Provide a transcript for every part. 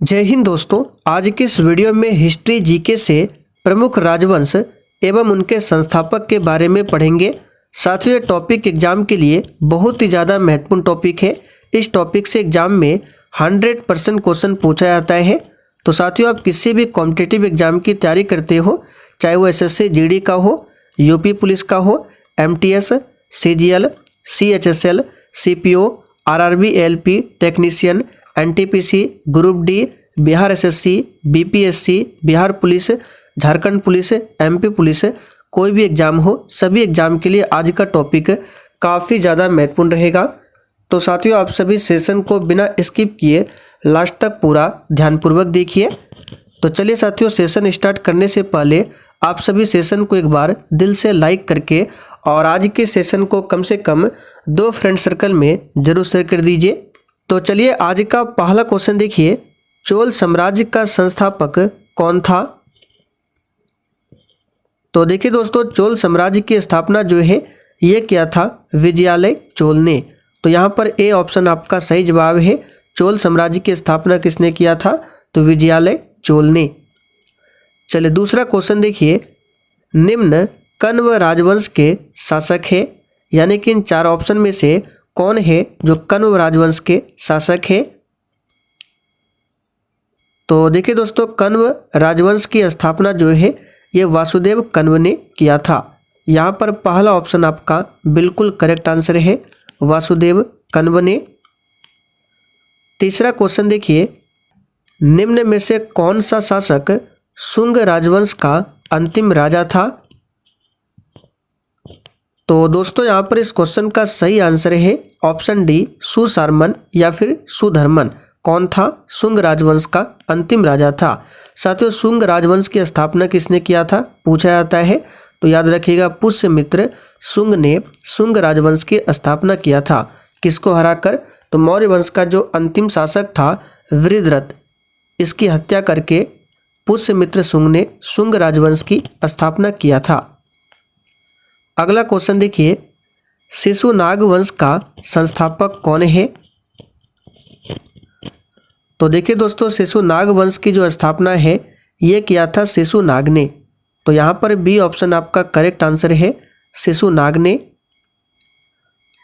जय हिंद दोस्तों। आज के इस वीडियो में हिस्ट्री जीके से प्रमुख राजवंश एवं उनके संस्थापक के बारे में पढ़ेंगे। साथियों, ये टॉपिक एग्जाम के लिए बहुत ही ज़्यादा महत्वपूर्ण टॉपिक है। इस टॉपिक से एग्जाम में 100% क्वेश्चन पूछा जाता है। तो साथियों, आप किसी भी कॉम्पिटिटिव एग्जाम की तैयारी करते हो, चाहे वो एसएससी जीडी का हो, यूपी पुलिस का हो, MTS, CGL, CHSL, CPO, RRB, LP, technician, NTPC, group D, Bihar SSC, BPSC, Bihar police, Jharkhand police, MP police, कोई भी एग्जाम हो, सभी एग्जाम के लिए आज का टॉपिक काफ़ी ज़्यादा महत्वपूर्ण रहेगा। तो साथियों, आप सभी सेशन को बिना स्किप किए लास्ट तक पूरा ध्यानपूर्वक देखिए। तो चलिए साथियों, सेशन स्टार्ट करने से पहले आप सभी सेशन को एक बार दिल से लाइक करके और आज के सेशन को कम से कम 2 फ्रेंड सर्कल में जरूर शेयर कर दीजिए। तो चलिए, आज का पहला क्वेश्चन देखिए, चोल साम्राज्य का संस्थापक कौन था? तो देखिए दोस्तों, चोल साम्राज्य की स्थापना जो है ये किया था विजयालय चोल ने। तो यहाँ पर ए ऑप्शन आपका सही जवाब है। चोल साम्राज्य की स्थापना किसने किया था? तो विजयालय चोल ने। चलिए दूसरा क्वेश्चन देखिए, निम्न कण्व राजवंश के शासक है, यानी कि इन 4 ऑप्शन में से कौन है जो कण्व राजवंश के शासक है? तो देखिए दोस्तों, कण्व राजवंश की स्थापना जो है ये वासुदेव कण्व ने किया था। यहाँ पर पहला ऑप्शन आपका बिल्कुल करेक्ट आंसर है, वासुदेव कण्व ने। तीसरा क्वेश्चन देखिए, निम्न में से कौन सा शासक शुंग राजवंश का अंतिम राजा था? तो दोस्तों, यहाँ पर इस क्वेश्चन का सही आंसर है ऑप्शन डी, सुशार्मन या फिर सुधर्मन। कौन था? शुंग राजवंश का अंतिम राजा था। साथियों, शुंग राजवंश की स्थापना किसने किया था पूछा जाता है, तो याद रखिएगा पुष्यमित्र शुंग ने शुंग राजवंश की स्थापना किया था। किसको हराकर? तो मौर्य वंश का जो अंतिम शासक था वृद्धरथ, इसकी हत्या करके पुष्यमित्र शुंग ने शुंग राजवंश की स्थापना किया था। अगला क्वेश्चन देखिए, शिशुनाग वंश का संस्थापक कौन है? तो देखिए दोस्तों, शिशुनाग वंश की जो स्थापना है ये किया था शिशुनाग ने। तो यहाँ पर बी ऑप्शन आपका करेक्ट आंसर है, शिशुनाग ने।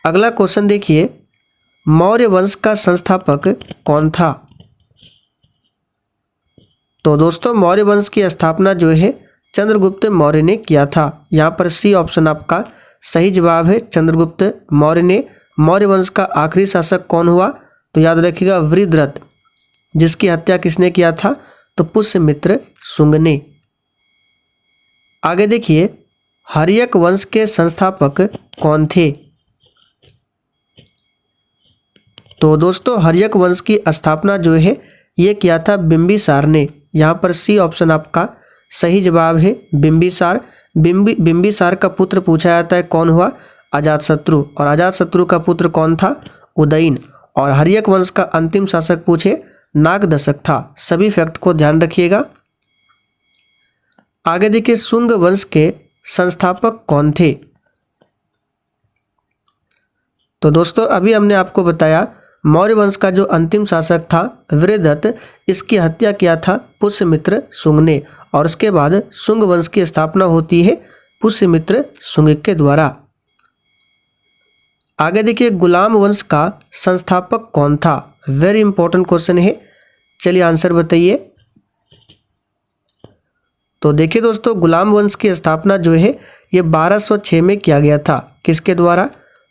अगला क्वेश्चन देखिए, मौर्य वंश का संस्थापक कौन था? तो दोस्तों, मौर्य वंश की स्थापना जो है चंद्रगुप्त मौर्य ने किया था। यहाँ पर सी ऑप्शन आपका सही जवाब है, चंद्रगुप्त मौर्य ने। मौर्य वंश का आखिरी शासक कौन हुआ? तो याद रखिएगा वृद्धरथ, जिसकी हत्या किसने किया था? तो पुष्यमित्र शुंग ने। आगे देखिए, हर्यक वंश के संस्थापक कौन थे? तो दोस्तों, हर्यक वंश की स्थापना जो है ये किया था बिंबिसार ने। यहाँ पर सी ऑप्शन आपका सही जवाब है, बिंबिसार। बिंबिसार का पुत्र पूछा जाता है कौन हुआ? अजातशत्रु। और अजातशत्रु का पुत्र कौन था? उदयन। और हर्यक वंश का अंतिम शासक पूछे नागदशक था। सभी फैक्ट को ध्यान रखिएगा। आगे देखिए, शुंग वंश के संस्थापक कौन थे? तो दोस्तों, अभी हमने आपको बताया मौर्य वंश का जो अंतिम शासक था वृद्धरथ, इसकी हत्या किया था पुष्यमित्र शुंग ने। और उसके बाद शुंग वंश की स्थापना होती है पुष्यमित्र शुंग के द्वारा। आगे देखिए, गुलाम वंश का संस्थापक कौन था? वेरी इंपॉर्टेंट क्वेश्चन है। चलिए आंसर बताइए। तो देखिए दोस्तों, गुलाम वंश की स्थापना जो है ये 1206 में किया गया था। किसके द्वारा?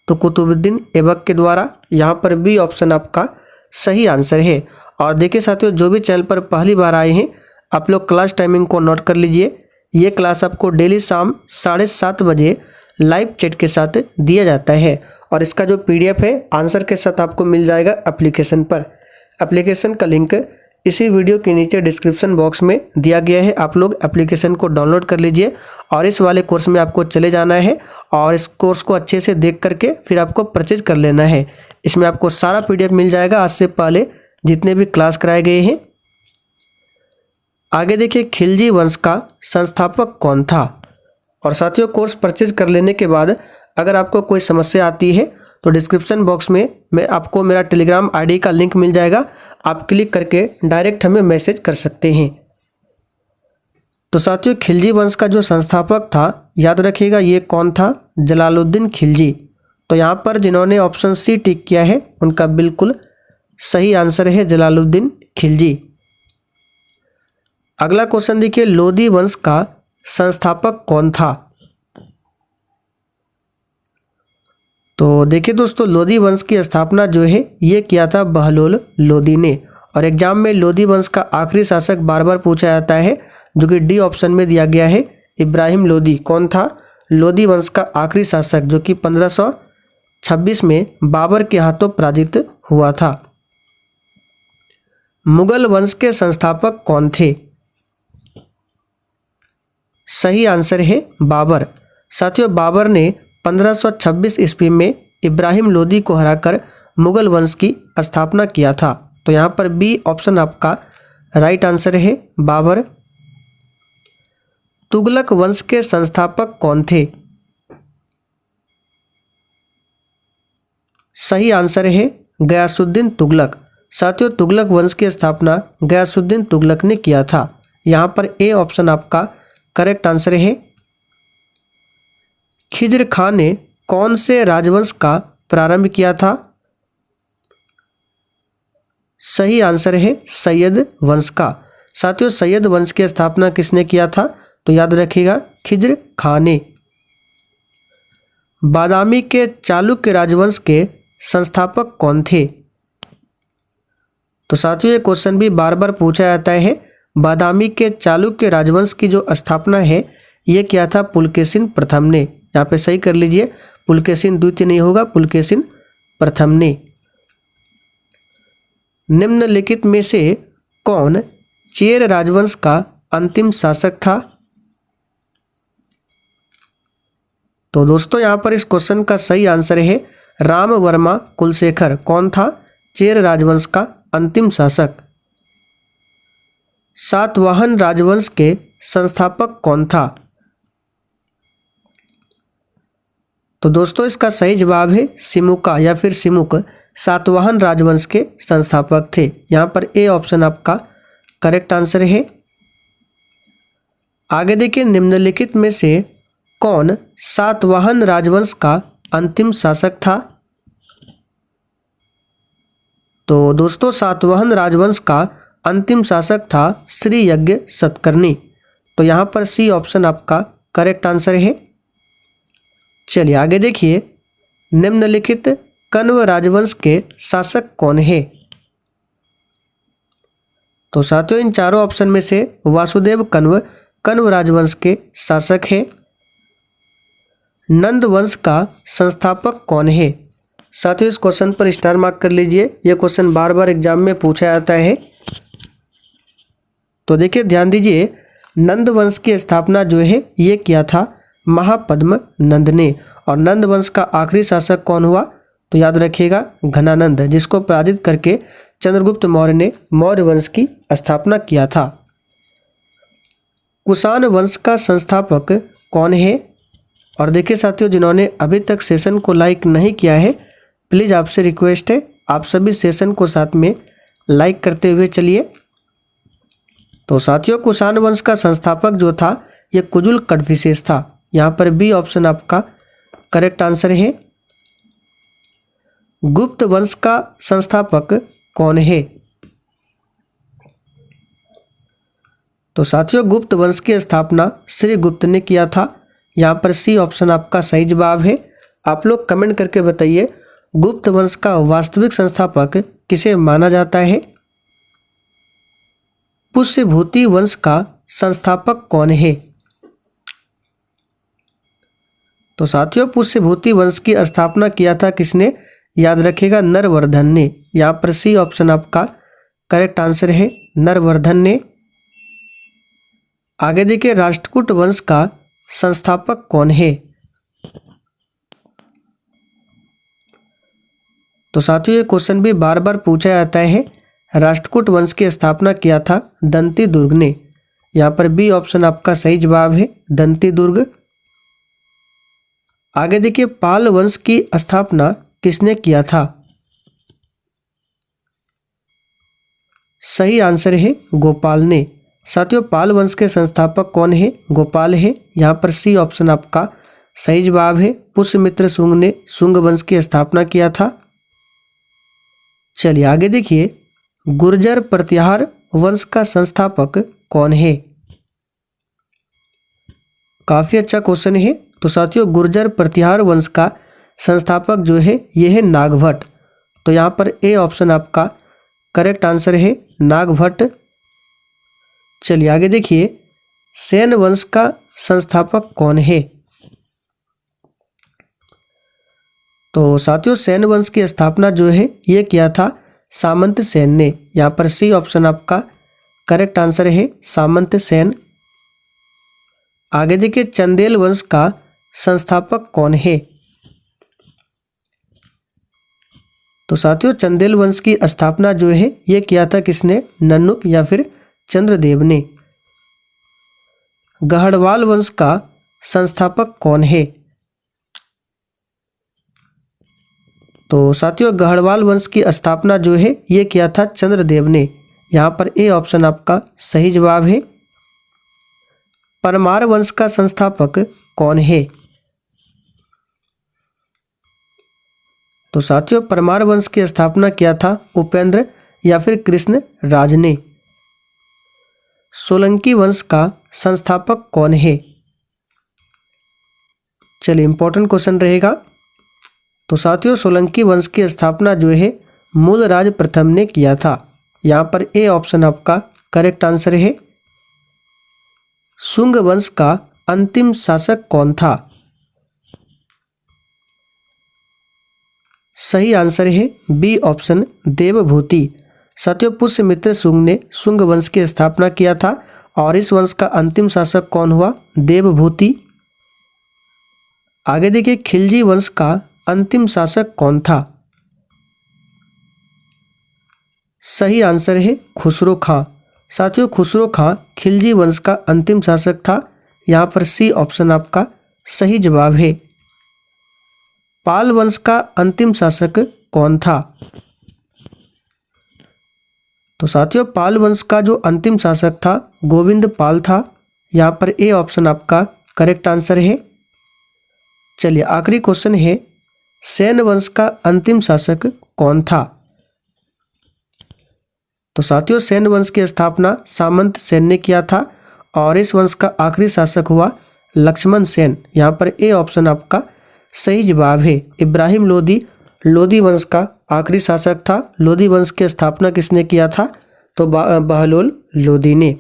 तो कुतुबुद्दीन ऐबक के द्वारा। यहाँ पर बी ऑप्शन आपका सही आंसर है। और देखिए साथियों, जो भी चैनल पर पहली बार आए हैं आप लोग क्लास टाइमिंग को नोट कर लीजिए। ये क्लास आपको डेली शाम 7:30 बजे लाइव चैट के साथ दिया जाता है। और इसका जो PDF है आंसर के साथ आपको मिल जाएगा एप्लीकेशन पर। एप्लीकेशन का लिंक इसी वीडियो के नीचे डिस्क्रिप्शन बॉक्स में दिया गया है। आप लोग एप्लीकेशन को डाउनलोड कर लीजिए और इस वाले कोर्स में आपको चले जाना है और इस कोर्स को अच्छे से देख करके फिर आपको परचेज कर लेना है। इसमें आपको सारा PDF मिल जाएगा आज से पहले जितने भी क्लास कराए गए हैं। आगे देखिए, खिलजी वंश का संस्थापक कौन था? और साथियों, कोर्स परचेज कर लेने के बाद अगर आपको कोई समस्या आती है तो डिस्क्रिप्शन बॉक्स में मैं आपको मेरा टेलीग्राम आईडी का लिंक मिल जाएगा, आप क्लिक करके डायरेक्ट हमें मैसेज कर सकते हैं। तो साथियों, खिलजी वंश का जो संस्थापक था, याद रखिएगा ये कौन था, जलालुद्दीन खिलजी। तो यहाँ पर जिन्होंने ऑप्शन सी टिक किया है उनका बिल्कुल सही आंसर है जलालुद्दीन खिलजी। अगला क्वेश्चन देखिए, लोदी वंश का संस्थापक कौन था। तो देखिए दोस्तों, लोदी वंश की स्थापना जो है ये किया था बहलोल लोदी ने। और एग्जाम में लोदी वंश का आखिरी शासक बार बार पूछा जाता है, जो कि डी ऑप्शन में दिया गया है, इब्राहिम लोदी। कौन था लोदी वंश का आखिरी शासक, जो कि 1526 में बाबर के हाथों पराजित हुआ था। मुगल वंश के संस्थापक कौन थे। सही आंसर है बाबर। साथियों, बाबर ने 1526 ईस्वी में इब्राहिम लोदी को हराकर मुगल वंश की स्थापना किया था। तो यहाँ पर बी ऑप्शन आपका राइट आंसर है, बाबर। तुगलक वंश के संस्थापक कौन थे। सही आंसर है गयासुद्दीन तुगलक। साथियों, तुगलक वंश की स्थापना गयासुद्दीन तुगलक ने किया था। यहाँ पर ए ऑप्शन आपका करेक्ट आंसर है। खिज्र खां ने कौन से राजवंश का प्रारंभ किया था। सही आंसर है सैयद वंश का। साथियों, सैयद वंश की स्थापना किसने किया था, तो याद रखिएगा खिज्र खां ने। बादामी के चालुक्य राजवंश के संस्थापक कौन थे। तो साथियों, ये क्वेश्चन भी बार बार पूछा जाता है। बादामी के चालुक्य राजवंश की जो स्थापना है ये किया था पुलकेशिन प्रथम ने। यहाँ पे सही कर लीजिए, पुलकेशिन द्वितीय नहीं होगा, पुलकेशिन प्रथम ने। निम्नलिखित में से कौन चेर राजवंश का अंतिम शासक था। तो दोस्तों, यहाँ पर इस क्वेश्चन का सही आंसर है राम वर्मा कुलशेखर। कौन था चेर राजवंश का अंतिम शासक। सातवाहन राजवंश के संस्थापक कौन था। तो दोस्तों, इसका सही जवाब है सिमुका या फिर सिमुक, सातवाहन राजवंश के संस्थापक थे। यहाँ पर ए ऑप्शन आपका करेक्ट आंसर है। आगे देखिए, निम्नलिखित में से कौन सातवाहन राजवंश का अंतिम शासक था। तो दोस्तों, सातवाहन राजवंश का अंतिम शासक था श्री यज्ञ सतकर्णी। तो यहाँ पर सी ऑप्शन आपका करेक्ट आंसर है। चलिए आगे देखिए, निम्नलिखित कण्व राजवंश के शासक कौन है। तो साथियों, इन चारों ऑप्शन में से वासुदेव कण्व कण्व राजवंश के शासक है। नंद वंश का संस्थापक कौन है। साथियों, इस क्वेश्चन पर स्टार मार्क कर लीजिए, यह क्वेश्चन बार बार एग्जाम में पूछा जाता है। तो देखिए ध्यान दीजिए, नंद वंश की स्थापना जो है ये किया था महापद्म नंद ने। और नंद वंश का आखिरी शासक कौन हुआ, तो याद रखिएगा घनानंद, जिसको पराजित करके चंद्रगुप्त मौर्य ने मौर्य वंश की स्थापना किया था। कुषाण वंश का संस्थापक कौन है। और देखिए साथियों, जिन्होंने अभी तक सेशन को लाइक नहीं किया है, प्लीज़ आपसे रिक्वेस्ट है आप सभी सेशन को साथ में लाइक करते हुए चलिए। तो साथियों, कुषाण वंश का संस्थापक जो था ये कुजुल कड़फिसेस था। यहाँ पर बी ऑप्शन आपका करेक्ट आंसर है। गुप्त वंश का संस्थापक कौन है। तो साथियों, गुप्त वंश की स्थापना श्री गुप्त ने किया था। यहाँ पर सी ऑप्शन आपका सही जवाब है। आप लोग कमेंट करके बताइए, गुप्त वंश का वास्तविक संस्थापक किसे माना जाता है। पुष्यभूति वंश का संस्थापक कौन है। तो साथियों, पुष्यभूति वंश की स्थापना किया था किसने, याद रखिएगा नरवर्धन ने। यहाँ पर सी ऑप्शन आपका करेक्ट आंसर है, नरवर्धन ने। आगे देखिए, राष्ट्रकूट वंश का संस्थापक कौन है। तो साथियों, ये क्वेश्चन भी बार बार पूछा जाता है। राष्ट्रकूट वंश की स्थापना किया था दंती दुर्ग ने। यहाँ पर बी ऑप्शन आपका सही जवाब है, दंती दुर्ग। आगे देखिए, पाल वंश की स्थापना किसने किया था? सही आंसर है गोपाल ने। साथियों, पाल वंश के संस्थापक कौन है? गोपाल है। यहाँ पर सी ऑप्शन आपका सही जवाब है। पुष्यमित्र शुंग ने शुंग वंश की स्थापना किया था। चलिए आगे देखिए, गुर्जर प्रतिहार वंश का संस्थापक कौन है? काफी अच्छा क्वेश्चन है। तो साथियों, गुर्जर प्रतिहार वंश का संस्थापक जो है यह है नागभट्ट। तो यहाँ पर ए ऑप्शन आपका करेक्ट आंसर है, नागभट्ट। चलिए आगे देखिए, सेन वंश का संस्थापक कौन है? तो साथियों, सेन वंश की स्थापना जो है ये किया था सामंत सेन ने। यहाँ पर सी ऑप्शन आपका करेक्ट आंसर है, सामंत सेन। आगे देखिए, चंदेल वंश का संस्थापक कौन है? तो साथियों, चंदेल वंश की स्थापना जो है ये किया था किसने? नन्नुक या फिर चंद्रदेव ने। गहड़वाल वंश का संस्थापक कौन है? तो साथियों, गहड़वाल वंश की स्थापना जो है ये किया था चंद्रदेव ने। यहाँ पर ए ऑप्शन आपका सही जवाब है। परमार वंश का संस्थापक कौन है? तो साथियों, परमार वंश की स्थापना किया था उपेंद्र या फिर कृष्ण राज ने। सोलंकी वंश का संस्थापक कौन है? चलिए इंपॉर्टेंट क्वेश्चन रहेगा। तो साथियों, सोलंकी वंश की स्थापना जो है मूलराज प्रथम ने किया था। यहाँ पर ए ऑप्शन आपका करेक्ट आंसर है। शुंग वंश का अंतिम शासक कौन था? सही आंसर है बी ऑप्शन, देवभूति। साथियों, पुष्यमित्र शुंग ने शुंग वंश की स्थापना किया था और इस वंश का अंतिम शासक कौन हुआ? देवभूति। आगे देखिए, खिलजी वंश का अंतिम शासक कौन था? सही आंसर है खुसरो खां। साथियों, खुसरो खां खिलजी वंश का अंतिम शासक था। यहाँ पर सी ऑप्शन आपका सही जवाब है। पाल वंश का अंतिम शासक कौन था? तो साथियों, पाल वंश का जो अंतिम शासक था गोविंद पाल था। यहाँ पर ए ऑप्शन आपका करेक्ट आंसर है। चलिए आखिरी क्वेश्चन है, सेन वंश का अंतिम शासक कौन था? तो साथियों, सेन वंश की स्थापना सामंत सेन ने किया था और इस वंश का आखिरी शासक हुआ लक्ष्मण सेन। यहाँ पर ए ऑप्शन आपका सही जवाब है। इब्राहिम लोदी लोदी वंश का आखिरी शासक था। लोदी वंश की स्थापना किसने किया था? तो बहलोल लोदी ने।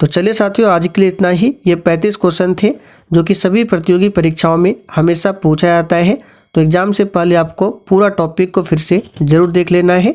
तो चलिए साथियों, आज के लिए इतना ही। ये 35 क्वेश्चन थे जो कि सभी प्रतियोगी परीक्षाओं में हमेशा पूछा जाता है। तो एग्जाम से पहले आपको पूरा टॉपिक को फिर से जरूर देख लेना है।